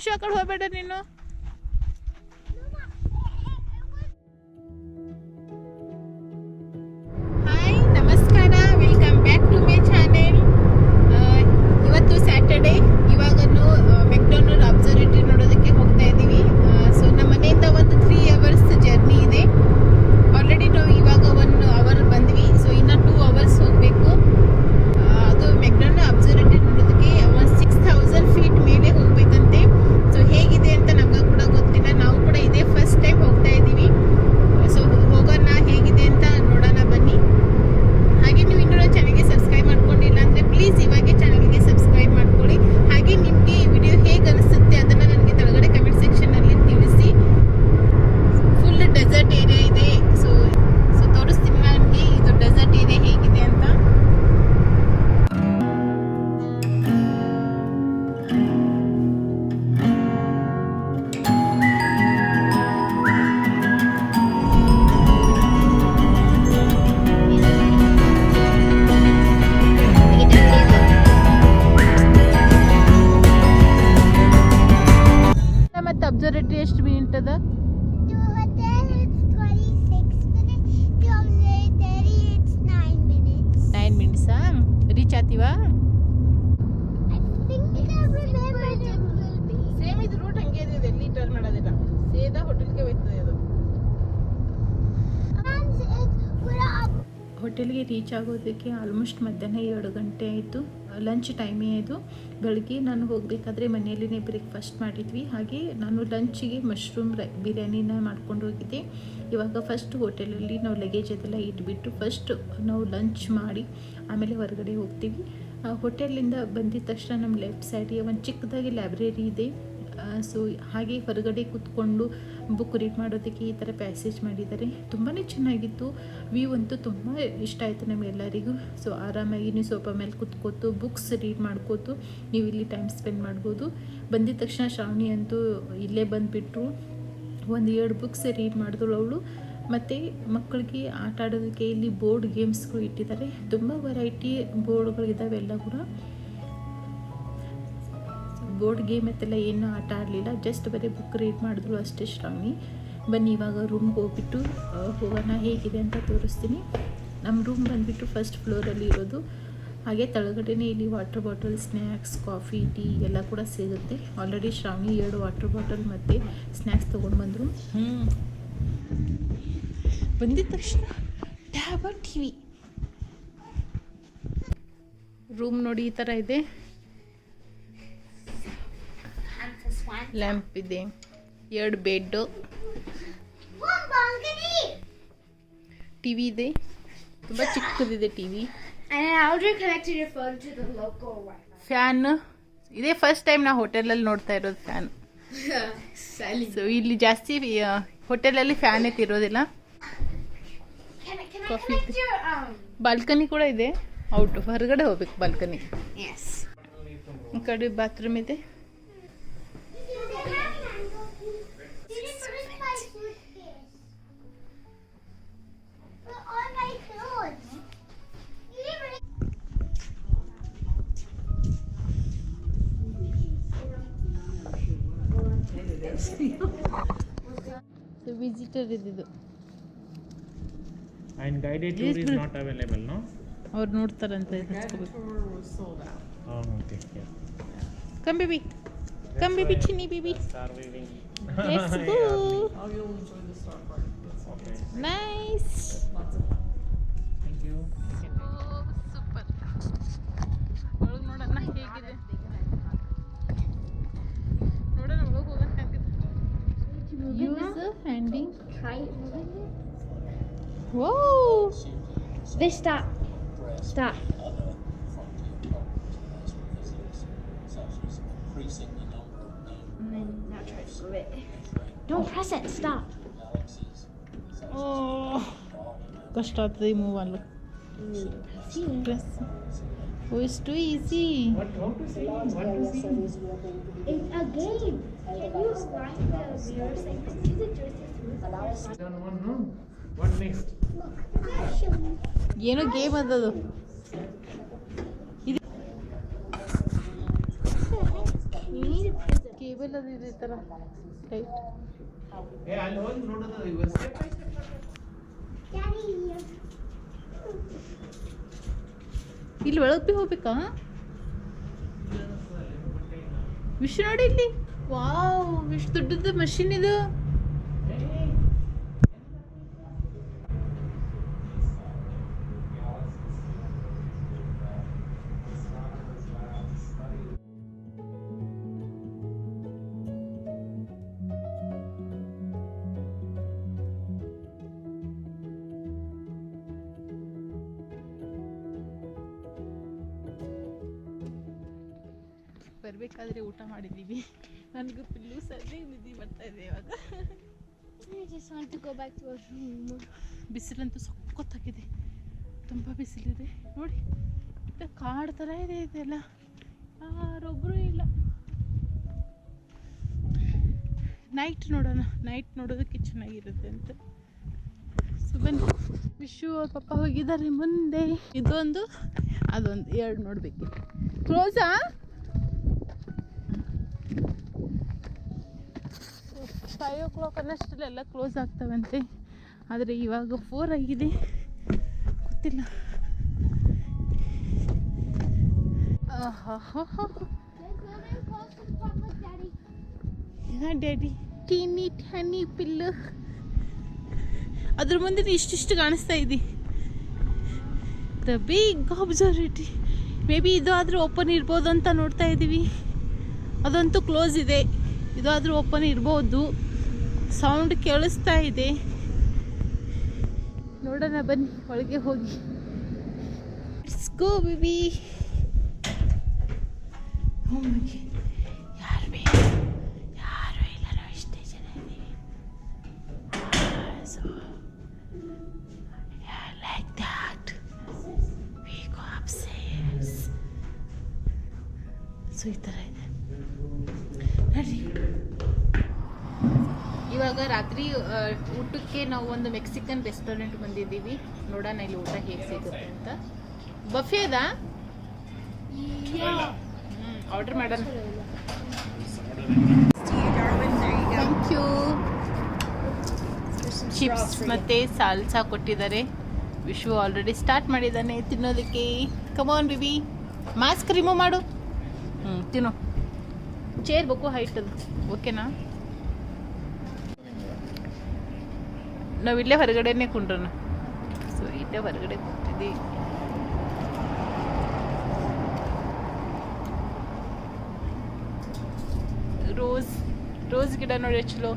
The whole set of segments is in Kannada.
ಐಶು ಆ ಕಡೆ ಹೋಗ್ಬೇಡ ನೀನು. ಹಾಯ್ ನಮಸ್ಕಾರ, welcome back to my channel. ಇವತ್ತು ಸ್ಯಾಟರ್ಡೇ. ಇವಾಗನು ಮೆಕ್ಡೊನಾಲ್ಡ್ ಅಬ್ಸರ್ವೇಟರಿ ನೋಡೋದಕ್ಕೆ ಹೋಗ್ತಾ ಇದ್ದೀವಿ. ಸೊ ನಮ್ಮ ಮನೆಯಿಂದ ಒಂದು 3 hours ಜರ್ನಿ ಇದೆ. ಆಲ್ರೆಡಿ ನಾವು ಇವಾಗ 1 hour ಬಂದ್ವಿ. ಸೊ ಇನ್ನು 2 hours ಹೋಗಬೇಕು. ಅದು ಮೆಕ್ಡೊನಾಲ್ಡ್ ಅಬ್ಸರ್ವೇಟರಿ ನೋಡೋದಕ್ಕೆ 6000 ಫೀಟ್ ಮೇಲೆ ಹೋಗ್ಬೇಕಂತೆ. ಸೊ ಹೇಗಿದೆ ಅಂತ ನಮ್ಗೆ ಕೂಡ ಗೊತ್ತಿಲ್ಲ. ನಾವು ಕೂಡ ಇದೇ ಫಸ್ಟ್ ಟೈಮ್ ಹೋಗ್ತಾ ಇದ್ದೀವಿ. ಸೊ ಹೋಗೋಣ, ಹೇಗಿದೆ ಅಂತ ನೋಡೋಣ ಬನ್ನಿ. ಹಾಗೆ ನೀವು ಇನ್ನೂ ನನ್ನ ಚಾನಲ್ಗೆ ಸಬ್ಸ್ಕ್ರೈಬ್ ಮಾಡ್ಕೊಂಡಿಲ್ಲ ಅಂದರೆ ಪ್ಲೀಸ್ ಇವಾಗೆ ಚಾನಲ್ಗೆ ಸಬ್ಸ್ಕ್ರೈಬ್ ಮಾಡ್ಕೊಳ್ಳಿ. ಹಾಗೆ ನಿಮಗೆ ಈ ವಿಡಿಯೋ ಹೇಗೆ ಅನಿಸುತ್ತೆ ಅದನ್ನು ನನಗೆ ಕೆಳಗಡೆ ಕಮೆಂಟ್ ಸೆಕ್ಷನಲ್ಲಿ ತಿಳಿಸಿ. ಫುಲ್ ಡೆಸರ್ಟ್ ಏರಿಯಾ ಇದೆ. ಸೊ ತೋರಿಸ್ತೀನಿ ನನಗೆ ಇದು ಡೆಸರ್ಟ್ ಏರಿಯಾ ಹೇಗಿದೆ ಅಂತ. ಮತ್ತೆ ಅಬ್ಸರ್ವೇಟರಿ ಎಷ್ಟು ಮಿನಿಟ್ ಅದ? To hotel it's 26 minutes. To observatory it's 9 minutes. 9 minutes reach ಆತೀವಾ? I think I remember it will be. Same ಇದು ರೂಟ್ ಹಂಗೆ ಇದೆ, ಎಲ್ಲಿ ಟರ್ನ್ ಮಾಡೋದಿಲ್ಲ, ಸೀದಾ ಹೋಟೆಲ್ಗೆ ಹೋಗ್ತದೆ ಅದು. And we're up. ಹೋಟೆಲ್ಗೆ ರೀಚ್ ಆಗೋದಕ್ಕೆ ಆಲ್ಮೋಸ್ಟ್ ಮಧ್ಯಾಹ್ನ 2 ಗಂಟೆ ಆಯಿತು. ಲಂಚ್ ಟೈಮೇ ಇದು. ಬೆಳಗ್ಗೆ ನಾನು ಹೋಗಬೇಕಾದ್ರೆ ಮನೆಯಲ್ಲಿನೇ ಬ್ರೇಕ್ಫಾಸ್ಟ್ ಮಾಡಿದ್ವಿ. ಹಾಗೆ ನಾನು ಲಂಚಿಗೆ ಮಶ್ರೂಮ್ ಬಿರಿಯಾನಿನ ಮಾಡ್ಕೊಂಡು ಹೋಗಿದ್ದೆ. ಇವಾಗ ಫಸ್ಟ್ ಹೋಟೆಲಲ್ಲಿ ನಾವು ಲಗೇಜ್ ಅದೆಲ್ಲ ಇಟ್ಬಿಟ್ಟು ಫಸ್ಟ್ ನಾವು ಲಂಚ್ ಮಾಡಿ ಆಮೇಲೆ ಹೊರಗಡೆ ಹೋಗ್ತೀವಿ. ಹೋಟೆಲಿಂದ ಬಂದಿದ ತಕ್ಷಣ ನಮ್ಮ ಲೆಫ್ಟ್ ಸೈಡಿಗೆ ಒಂದು ಚಿಕ್ಕದಾಗಿ ಲೈಬ್ರರಿ ಇದೆ. ಸೊ ಹಾಗೆ ಹೊರಗಡೆ ಕೂತ್ಕೊಂಡು ಬುಕ್ ರೀಡ್ ಮಾಡೋದಕ್ಕೆ ಈ ಥರ ಪ್ಯಾಸೇಜ್ ಮಾಡಿದ್ದಾರೆ. ತುಂಬಾ ಚೆನ್ನಾಗಿತ್ತು. ವ್ಯೂ ಅಂತೂ ತುಂಬ ಇಷ್ಟ ಆಯಿತು ನಮಗೆಲ್ಲರಿಗೂ. ಸೊ ಆರಾಮಾಗಿ ನೀವು ಸೋಫಾ ಮೇಲೆ ಕೂತ್ಕೋತು ಬುಕ್ಸ್ ರೀಡ್ ಮಾಡ್ಕೋತು ನೀವು ಇಲ್ಲಿ ಟೈಮ್ ಸ್ಪೆಂಡ್ ಮಾಡ್ಬೋದು. ಬಂದಿದ ತಕ್ಷಣ ಶ್ರಾವಣಿ ಅಂತೂ ಇಲ್ಲೇ ಬಂದುಬಿಟ್ರು. 1-2 ಬುಕ್ಸ್ ರೀಡ್ ಮಾಡಿದಳು ಅವಳು. ಮತ್ತು ಮಕ್ಕಳಿಗೆ ಆಟ ಆಡೋದಕ್ಕೆ ಇಲ್ಲಿ ಬೋರ್ಡ್ ಗೇಮ್ಸ್ಗಳು ಇಟ್ಟಿದ್ದಾರೆ. ತುಂಬ ವೆರೈಟಿ ಬೋರ್ಡ್ಗಳಿದ್ದಾವೆ ಎಲ್ಲ ಕೂಡ. ಬೋರ್ಡ್ ಗೇಮ್ ಅಂತೆಲ್ಲ ಏನು ಆಟ ಆಡಲಿಲ್ಲ, ಜಸ್ಟ್ ಬರೀ ಬುಕ್ ರೀಡ್ ಮಾಡಿದ್ರು ಅಷ್ಟೇ ಶ್ರಾವಣಿ. ಬನ್ನಿ ಇವಾಗ ರೂಮ್ಗೆ ಹೋಗ್ಬಿಟ್ಟು ಹೋಗೋಣ, ಹೇಗಿದೆ ಅಂತ ತೋರಿಸ್ತೀನಿ. ನಮ್ಮ ರೂಮ್ ಬಂದುಬಿಟ್ಟು ಫಸ್ಟ್ ಫ್ಲೋರಲ್ಲಿ ಇರೋದು. ಹಾಗೆ ಕೆಳಗಡೆನೇ ಇಲ್ಲಿ water bottle, snacks, coffee, tea ಎಲ್ಲ ಕೂಡ ಸಿಗುತ್ತೆ. ಆಲ್ರೆಡಿ ಶ್ರಾವಣಿ 2 ವಾಟರ್ ಬಾಟಲ್ ಮತ್ತು ಸ್ನ್ಯಾಕ್ಸ್ ತೊಗೊಂಡು ಬಂದರು. ಬಂದಿದ ತಕ್ಷಣ ಟ್ಯಾಬ್, ಟಿ ವಿ. ರೂಮ್ ನೋಡಿ ಈ ಥರ ಇದೆ. ಲ್ಯಾಂಪ್ ಇದೆ, 2 ಬೆಡ್ಡು, ಟಿವಿ ಇದೆ. ತುಂಬ ಚಿಕ್ಕದಿದೆ ಟಿವಿ. ಫ್ಯಾನ್ ಇದೇ ಫಸ್ಟ್ ಟೈಮ್ ನಾವು ಹೋಟೆಲಲ್ಲಿ ನೋಡ್ತಾ ಇರೋದು ಫ್ಯಾನ್. ಸೊ ಇಲ್ಲಿ ಜಾಸ್ತಿ ಹೋಟೆಲಲ್ಲಿ ಫ್ಯಾನ್ ಇರೋದಿಲ್ಲ. ಕಾಫಿ, ಬಾಲ್ಕನಿ ಕೂಡ ಇದೆ. ಔಟ್ ಹೊರಗಡೆ ಹೋಗ್ಬೇಕು ಬಾಲ್ಕನಿ. ಈ ಕಡೆ ಬಾತ್ರೂಮ್ ಇದೆ. ವಿಸಿಟರ್ ಇದ್ದು and guided tour is not available, no? ಅವ್ರು ನೋಡ್ತಾರಂತೆ. Okay, yeah. Come baby, come baby, chinny baby. Star weaving. Let's go. Oh, you'll enjoy the star part. Okay. Nice. Lots of Thank you. Super. ಒಳಗೆ ನೋಡೋಣ ಹೇಗಿದೆ. ನೋಡೋಣ ಒಳಗೆ ಹೋಗೋಣ ಹೇಗಿದೆ. Use handing. Try moving it. Whoa. This stop. Stop. And then now try to move it. Don't press it. Stop. Oh. ಕಷ್ಟ ಆಗ್ತದೆ ಮೂವ್ ಅಲ್ಲ. Press. Oh, it's too easy. How to see? What to see? It's a game. Can you line the mirrors and use the joystick? Done one, no? What next? ಏನೋ ಗೇಮ್ ಅದದು. ಇದು ಮೊಬೈಲ್ ಅದು ಇದೆ ಈ ಥರ ಲೈಟ್. ಏ ಅಲ್ಲಿ ಹೋಗಿ ನೋಡೋದು ಇವಾಗ ಸ್ಟೆಪ್ ಬೈ ಸ್ಟೆಪ್ Daddy, ಇಲ್ಲಿ ಒಳಗೆ ಭೀ ಹೋಗ್ಬೇಕಾ? ವಿಷ್ ನೋಡಿ ಇಲ್ಲಿ. ವಾವ್, ಇಷ್ಟು ದೊಡ್ಡದು ಮಷಿನ್ ಇದು. ಬರಬೇಕಾದ್ರೆ ಊಟ ಮಾಡಿದ್ದೀವಿ. ನನಗೂ ಪಿಲ್ಲು ಸರಿ ನಿದ್ದೆ ಬರ್ತಾ ಇದೆ ಇವಾಗ. I just want to go back to our room. ಬಿಸಿಲಂತೂ ಸಖತ್ತಾಗಿದೆ, ತುಂಬ ಬಿಸಿಲಿದೆ ನೋಡಿ. ಇದು ಕಾಡು ಥರ ಇದೆ ಇದೆಲ್ಲ, ಯಾರೊಬ್ಬರೂ ಇಲ್ಲ. ನೈಟ್ ನೋಡೋಣ, ನೈಟ್ ನೋಡೋದಕ್ಕೆ ಚೆನ್ನಾಗಿರುತ್ತೆ ಅಂತ. ಸೊ ಬನ್ನಿ. ವಿಶು ಅವ್ರ ಪಪ್ಪ ಹೋಗಿದ್ದಾರೆ ಮುಂದೆ. ಇದೊಂದು ಅದೊಂದು ಎರಡು ನೋಡಬೇಕು. ಕ್ಲೋಸಾ? 5 o'clock ಅನ್ನಷ್ಟಲ್ಲೆಲ್ಲ ಕ್ಲೋಸ್ ಆಗ್ತವಂತೆ, ಆದರೆ ಇವಾಗ 4 ಆಗಿದೆ, ಗೊತ್ತಿಲ್ಲ. ಡ್ಯಾಡಿ ಟೀನಿ ಟ್ಯಾನಿ ಪಿಲ್ಲು. ಅದ್ರ ಮುಂದೆ ಇಷ್ಟಿಷ್ಟು ಕಾಣಿಸ್ತಾ ಇದೆ. The big observatory. Maybe ಇದು ಆದರೂ ಓಪನ್ ಇರ್ಬೋದು ಅಂತ ನೋಡ್ತಾ ಇದ್ದೀವಿ. ಅದಂತೂ ಕ್ಲೋಸ್ ಇದೆ, ಇದು ಆದರೂ ಓಪನ್ ಇರ್ಬೋದು. ಸೌಂಡ್ ಕೇಳಿಸ್ತಾ ಇದೆ. ನೋಡೋಣ ಬನ್ನಿ, ಒಳಗೆ ಹೋಗಿ. Let's go baby. ಯಾರು ಇಲ್ಲ, ನಾವು ಇಷ್ಟೇ ಜನ ಇದ್ದೀವಿ. So like that we go upstairs. So ಈ ಥರ ಇದೆ ನೋಡಿ. ಇವಾಗ ರಾತ್ರಿ ಊಟಕ್ಕೆ ನಾವು ಒಂದು ಮೆಕ್ಸಿಕನ್ ರೆಸ್ಟೋರೆಂಟ್ ಬಂದಿದ್ದೀವಿ. ನೋಡೋಣ ಇಲ್ಲಿ ಊಟ ಹೇಗೆ ಸಿಗುತ್ತೆ ಅಂತ. ಬಫೆದಾ? ಆರ್ಡರ್ ಮಾಡೋಣ. Thank you. ಚಿಪ್ಸ್ ಮತ್ತು ಸಾಲ್ಸಾ ಕೊಟ್ಟಿದ್ದಾರೆ. ವಿಶು ಆಲ್ರೆಡಿ ಸ್ಟಾರ್ಟ್ ಮಾಡಿದ್ದಾನೆ ತಿನ್ನೋದಕ್ಕೆ. ಕಮಾನ್ ಬೇಬಿ, ಮಾಸ್ಕ್ ರಿಮೂವ್ ಮಾಡು. ತಿನ್ನು. ಚೇರ್ ಬೇಕು ಹೈಟ್ ಅದು, ಓಕೆನಾ? ನಾವು ಇಲ್ಲೇ ಹೊರಗಡೆನೇ ಕುಂಡ್ರಣ. ಸೊ ಇಲ್ಲೇ ಹೊರಗಡೆ ಕೂತಿದ್ವಿ. ರೋಸ್ ಗಿಡ ನೋಡಿ ಚಲೋ.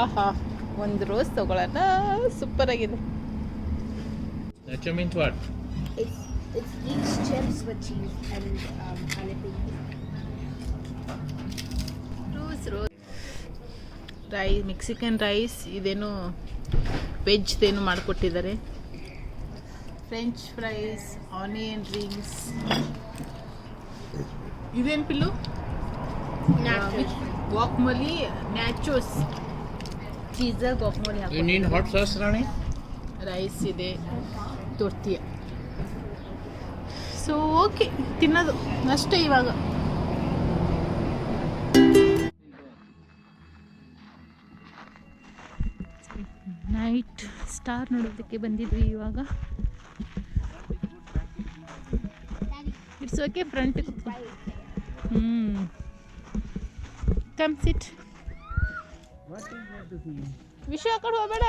ಆಹಾ, ಒಂದು ರೋಸ್ ತಗೊಳ್ಳೋಣ. ಸೂಪರ್ ಆಗಿದೆ. That means what? It's these chips with cheese and jalapeno. Rice, Mexican rice. ಇದೇನು ವೆಜ್ದೇನು ಮಾಡಿಕೊಟ್ಟಿದ್ದಾರೆ. French fries, onion rings. ಇದೇನು ಪಿಲ್ಲು? Guacamole, nachos, pizza guacamole. You need hot sauce, Rani? Rice ಇದೆ, ತೊರ್ತಿಯ. ಸೊ ಓಕೆ, ತಿನ್ನೋದು ಅಷ್ಟೇ ಇವಾಗ. ನೈಟ್ ಸ್ಟಾರ್ ನೋಡೋದಕ್ಕೆ ಬಂದಿದ್ವಿ ಇವಾಗ. ಇಟ್ಸ್ ಓಕೆ, ಫ್ರಂಟ್ ಕಮ್ ಸಿಟ್. ವಿಷಯ ಆ ಕಡೆ ಹೋಗಬೇಡ.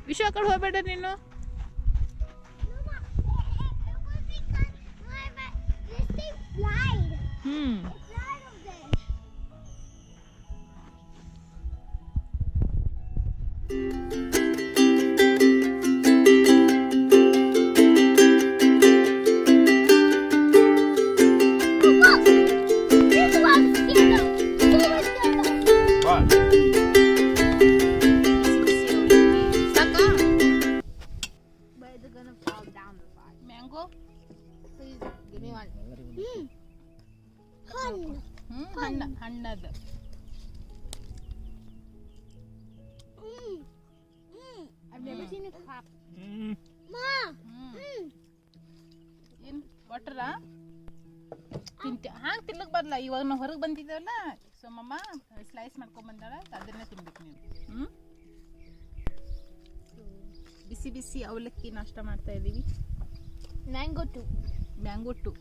ವಿಷಯ ಆ ಕಡೆ ಹೋಗಬೇಡ ನೀನು. Mango? Please give me one. ಹಣ್ಣದು. I've never seen a clap. Mom! ವಾಟರಾ ಹಾಂಗೆ ತಿನ್ಲಕ್ಕೆ ಬರಲ್ಲ. ಇವಾಗ ನಾವು ಹೊರಗೆ ಬಂದಿದ್ದೇವಲ್ಲ, ಸೊ ಮಮ್ಮ ಸ್ಲೈಸ್ ಮಾಡ್ಕೊಂಡ್ ಬಂದಾಳ, ಅದನ್ನೇ ತಿನ್ಬೇಕು ನೀವು. ಬಿಸಿ ಬಿಸಿ ಅವಲಕ್ಕಿ ನಾಷ್ಟ ಮಾಡ್ತಾ ಇದ್ದೀವಿ. Mango 2.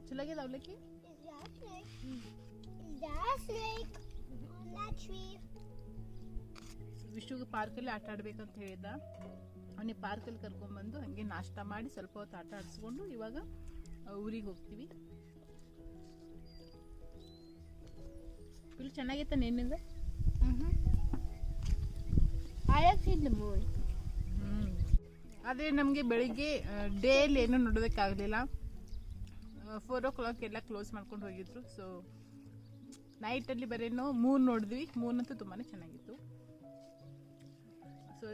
ಚಲಾಗಿದೆ ಅವಲಕ್ಕಿ. That's like on that tree. ವಿಶ್ವಗೆ ಪಾರ್ಕಲ್ಲಿ ಆಟ ಆಡ್ಬೇಕಂತ ಹೇಳಿದ. ಅವನಿಗೆ ಪಾರ್ಕಲ್ಲಿ ಕರ್ಕೊಂಡ್ಬಂದು ಹಾಗೆ ನಾಷ್ಟ ಮಾಡಿ ಸ್ವಲ್ಪ ಹೊತ್ತು ಆಟ ಆಡಿಸ್ಕೊಂಡು ಇವಾಗ ಊರಿಗೆ ಹೋಗ್ತೀವಿ. ಫುಲ್ ಚೆನ್ನಾಗಿತ್ತ ನಿನ್ನಿಂದ. I have seen the moon. ಆದರೆ ನಮಗೆ ಬೆಳಿಗ್ಗೆ ಡೇಲಿ ಏನೂ ನೋಡೋದಕ್ಕಾಗಲಿಲ್ಲ. 4 o'clock ಎಲ್ಲ ಕ್ಲೋಸ್ ಮಾಡ್ಕೊಂಡು ಹೋಗಿದ್ರು. ಸೊ ನೈಟಲ್ಲಿ ಬರೇನೋ ಮೂನ್ ನೋಡಿದ್ವಿ. ಮೂನ್ ಅಂತೂ ತುಂಬಾ ಚೆನ್ನಾಗಿತ್ತು. ಸೊ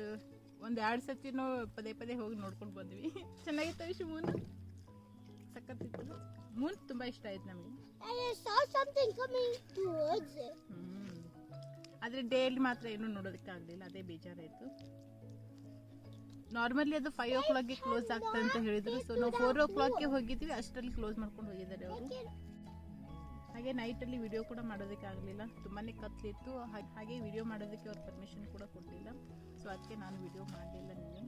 1-2 ಸತಿನೂ ಪದೇ ಹೋಗಿ ನೋಡ್ಕೊಂಡು ಬಂದ್ವಿ. ಚೆನ್ನಾಗಿತ್ತು ವಿಶು ಮೂನ್, ಸಖತ್ತಿತ್ತು. ಮೂನ್ ತುಂಬ ಇಷ್ಟ ಆಯ್ತು ನಮಗೆ. I saw something coming towards it. ಆದರೆ ಡೇಲಿ ಮಾತ್ರ ಏನೂ ನೋಡೋದಕ್ಕಾಗಲಿಲ್ಲ, ಅದೇ ಬೇಜಾರಾಯಿತು. ನಾರ್ಮಲಿ ಅದು 5 o'clockಗೆ ಕ್ಲೋಸ್ ಆಗ್ತದೆ ಅಂತ ಹೇಳಿದ್ರು. ಸೊ ನಾವು 4 o'clockಗೆ ಹೋಗಿದ್ವಿ, ಅಷ್ಟರಲ್ಲಿ ಕ್ಲೋಸ್ ಮಾಡ್ಕೊಂಡು ಹೋಗಿದ್ದಾರೆ ಅವರು. ಹಾಗೆ ನೈಟಲ್ಲಿ ವಿಡಿಯೋ ಕೂಡ ಮಾಡೋದಕ್ಕೆ ಆಗಲಿಲ್ಲ, ತುಂಬಾ ಕತ್ಲಿತ್ತು. ಹಾಗೆ ವಿಡಿಯೋ ಮಾಡೋದಕ್ಕೆ ಅವ್ರು ಪರ್ಮಿಷನ್ ಕೂಡ ಕೊಡಲಿಲ್ಲ. ಸೊ ಅದಕ್ಕೆ ನಾನು ವಿಡಿಯೋ ಮಾಡಲಿಲ್ಲ ನಿನ್ನೆ.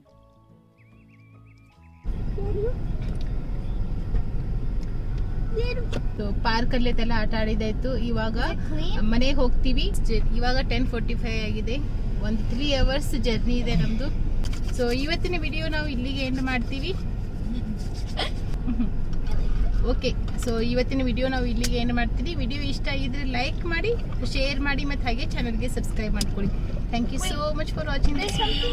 ಸೊ ಪಾರ್ಕಲ್ಲೆಲ್ಲ ಆಟ ಆಡಿದಾಯ್ತು. ಇವಾಗ ಮನೆಗೆ ಹೋಗ್ತೀವಿ. ಇವಾಗ 10:45 ಆಗಿದೆ. ಒಂದು 3 hours ಜರ್ನಿ ಇದೆ ನಮ್ಮದು. ಸೊ ಇವತ್ತಿನ ವಿಡಿಯೋ ನಾವು ಇಲ್ಲಿಗೆ ಎಂಡ್ ಮಾಡ್ತೀವಿ. ಓಕೆ, ಸೊ ಇವತ್ತಿನ ವಿಡಿಯೋ ನಾವು ಇಲ್ಲಿಗೆ ಎಂಡ್ ಮಾಡ್ತೀವಿ. ವಿಡಿಯೋ ಇಷ್ಟ ಆಗಿದ್ರೆ ಲೈಕ್ ಮಾಡಿ, ಶೇರ್ ಮಾಡಿ, ಮತ್ತು ಹಾಗೆ ಚಾನಲ್ಗೆ ಸಬ್ಸ್ಕ್ರೈಬ್ ಮಾಡ್ಕೊಳ್ಳಿ. Thank you so much for watching this video.